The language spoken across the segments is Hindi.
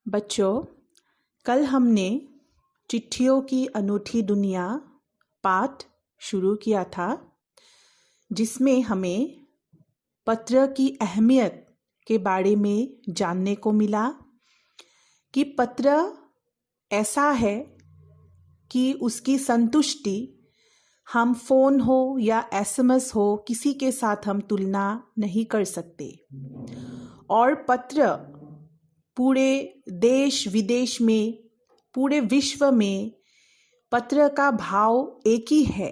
बच्चों, कल हमने चिट्ठियों की अनूठी दुनिया पाठ शुरू किया था, जिसमें हमें पत्र की अहमियत के बारे में जानने को मिला कि पत्र ऐसा है कि उसकी संतुष्टि हम फ़ोन हो या एसएमएस हो किसी के साथ हम तुलना नहीं कर सकते। और पत्र पूरे देश विदेश में, पूरे विश्व में पत्र का भाव एक ही है,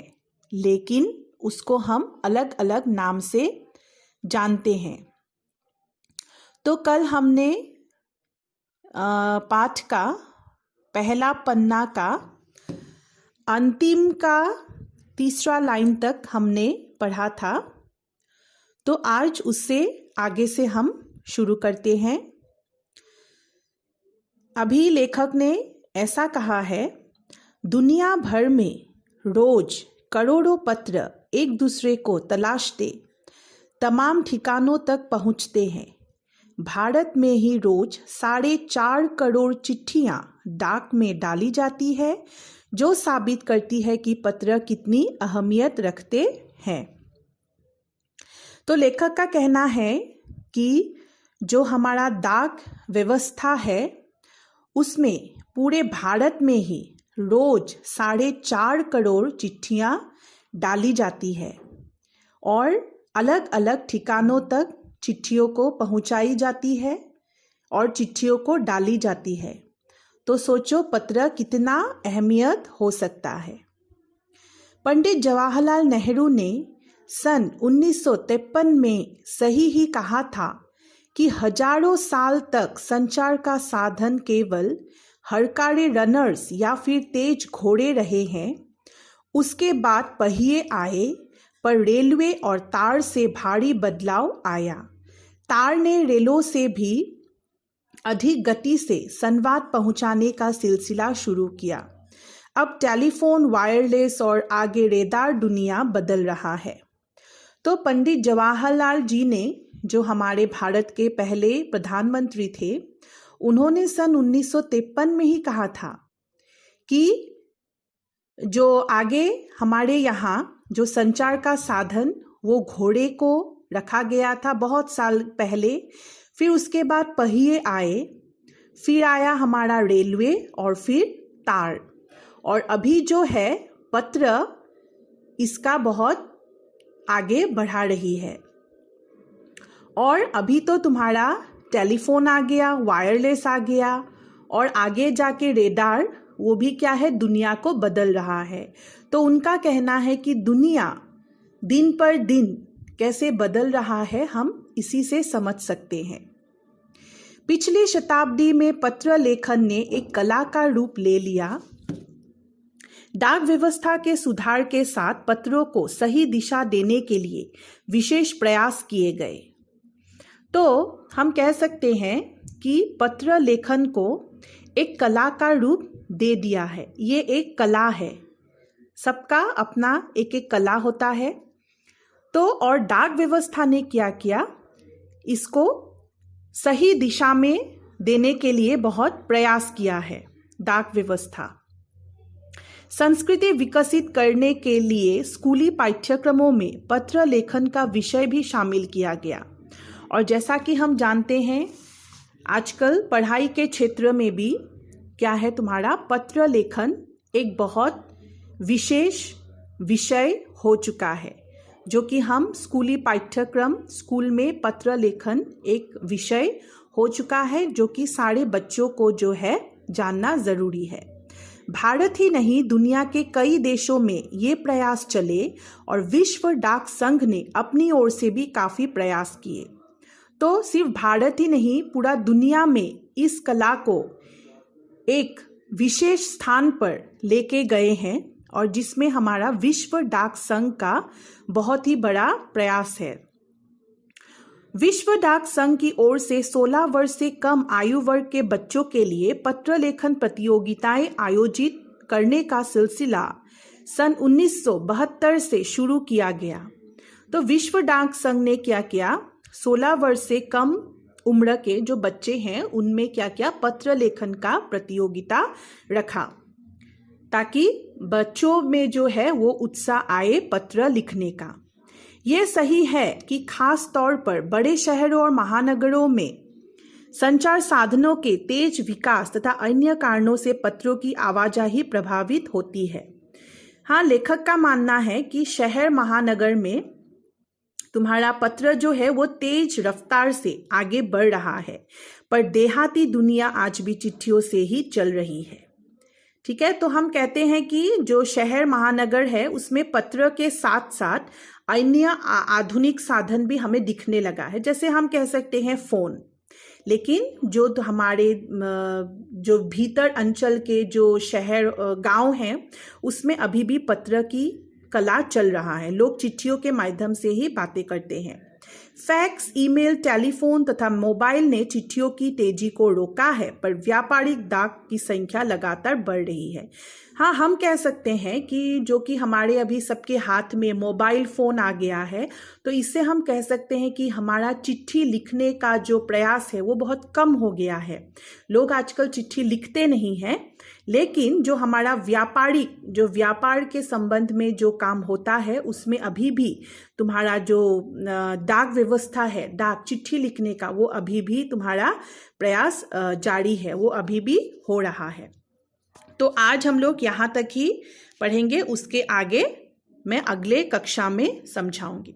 लेकिन उसको हम अलग अलग नाम से जानते हैं। तो कल हमने पाठ का पहला पन्ना का अंतिम का तीसरा लाइन तक हमने पढ़ा था। तो आज उससे आगे से हम शुरू करते हैं। अभी लेखक ने ऐसा कहा है, दुनिया भर में रोज करोड़ों पत्र एक दूसरे को तलाशते तमाम ठिकानों तक पहुंचते हैं। भारत में ही रोज 4.5 करोड़ चिट्ठियां डाक में डाली जाती है, जो साबित करती है कि पत्र कितनी अहमियत रखते हैं। तो लेखक का कहना है कि जो हमारा डाक व्यवस्था है, उसमें पूरे भारत में ही रोज 4.5 करोड़ चिट्ठियां डाली जाती है और अलग अलग ठिकानों तक चिट्ठियों को पहुंचाई जाती है और चिट्ठियों को डाली जाती है। तो सोचो पत्र कितना अहमियत हो सकता है। पंडित जवाहरलाल नेहरू ने सन 1953 में सही ही कहा था कि हजारों साल तक संचार का साधन केवल हड़कारे रनर्स या फिर तेज घोड़े रहे हैं। उसके बाद पहिए आए, पर रेलवे और तार से भारी बदलाव आया। तार ने रेलों से भी अधिक गति से संवाद पहुंचाने का सिलसिला शुरू किया। अब टेलीफोन, वायरलेस और आगे रेदार दुनिया बदल रहा है। तो पंडित जवाहरलाल जी ने, जो हमारे भारत के पहले प्रधानमंत्री थे, उन्होंने सन 1953 में ही कहा था कि जो आगे हमारे यहाँ जो संचार का साधन वो घोड़े को रखा गया था बहुत साल पहले, फिर उसके बाद पहिए आए, फिर आया हमारा रेलवे और फिर तार, और अभी जो है पत्र इसका बहुत आगे बढ़ा रही है। और अभी तो तुम्हारा टेलीफोन आ गया, वायरलेस आ गया, और आगे जाके रेडार, वो भी क्या है, दुनिया को बदल रहा है। तो उनका कहना है कि दुनिया दिन पर दिन कैसे बदल रहा है, हम इसी से समझ सकते हैं। पिछली शताब्दी में पत्र लेखन ने एक कला का रूप ले लिया। डाक व्यवस्था के सुधार के साथ पत्रों को सही दिशा देने के लिए विशेष प्रयास किए गए। तो हम कह सकते हैं कि पत्र लेखन को एक कला का रूप दे दिया है। ये एक कला है, सबका अपना एक एक कला होता है। तो और डाक व्यवस्था ने क्या किया, इसको सही दिशा में देने के लिए बहुत प्रयास किया है। डाक व्यवस्था संस्कृति विकसित करने के लिए स्कूली पाठ्यक्रमों में पत्र लेखन का विषय भी शामिल किया गया। और जैसा कि हम जानते हैं, आजकल पढ़ाई के क्षेत्र में भी क्या है, तुम्हारा पत्र लेखन एक बहुत विशेष विषय हो चुका है, जो कि हम स्कूली पाठ्यक्रम, स्कूल में पत्र लेखन एक विषय हो चुका है, जो कि सारे बच्चों को जो है जानना ज़रूरी है। भारत ही नहीं, दुनिया के कई देशों में ये प्रयास चले और विश्व डाक संघ ने अपनी ओर से भी काफ़ी प्रयास किए। तो सिर्फ भारत ही नहीं, पूरा दुनिया में इस कला को एक विशेष स्थान पर लेके गए हैं, और जिसमें हमारा विश्व डाक संघ का बहुत ही बड़ा प्रयास है। विश्व डाक संघ की ओर से 16 वर्ष से कम आयु वर्ग के बच्चों के लिए पत्र लेखन प्रतियोगिताएं आयोजित करने का सिलसिला सन 1972 से शुरू किया गया। तो विश्व डाक संघ ने क्या किया, 16 वर्ष से कम उम्र के जो बच्चे हैं उनमें क्या क्या पत्र लेखन का प्रतियोगिता रखा, ताकि बच्चों में जो है वो उत्साह आए पत्र लिखने का। ये सही है कि खास तौर पर बड़े शहरों और महानगरों में संचार साधनों के तेज विकास तथा अन्य कारणों से पत्रों की आवाजाही प्रभावित होती है। हाँ, लेखक का मानना है कि शहर महानगर में तुम्हारा पत्र जो है वो तेज रफ्तार से आगे बढ़ रहा है, पर देहाती दुनिया आज भी चिट्ठियों से ही चल रही है। ठीक है, तो हम कहते हैं कि जो शहर महानगर है उसमें पत्र के साथ साथ अन्य आधुनिक साधन भी हमें दिखने लगा है। जैसे हम कह सकते हैं फोन, लेकिन जो हमारे जो भीतर अंचल के जो शहर गांव हैं उसमें अभी भी पत्र की कला चल रहा है। लोग चिट्ठियों के माध्यम से ही बातें करते हैं। फैक्स, ईमेल, टेलीफोन तथा मोबाइल ने चिट्ठियों की तेजी को रोका है, पर व्यापारिक डाक की संख्या लगातार बढ़ रही है। हाँ, हम कह सकते हैं कि जो कि हमारे अभी सबके हाथ में मोबाइल फ़ोन आ गया है, तो इससे हम कह सकते हैं कि हमारा चिट्ठी लिखने का जो प्रयास है वो बहुत कम हो गया है। लोग आजकल चिट्ठी लिखते नहीं हैं, लेकिन जो हमारा व्यापार के संबंध में जो काम होता है उसमें अभी भी तुम्हारा जो डाक व्यवस्था है, डाक चिट्ठी लिखने का, वो अभी भी तुम्हारा प्रयास जारी है, वो अभी भी हो रहा है। तो आज हम लोग यहाँ तक ही पढ़ेंगे, उसके आगे मैं अगले कक्षा में समझाऊंगी।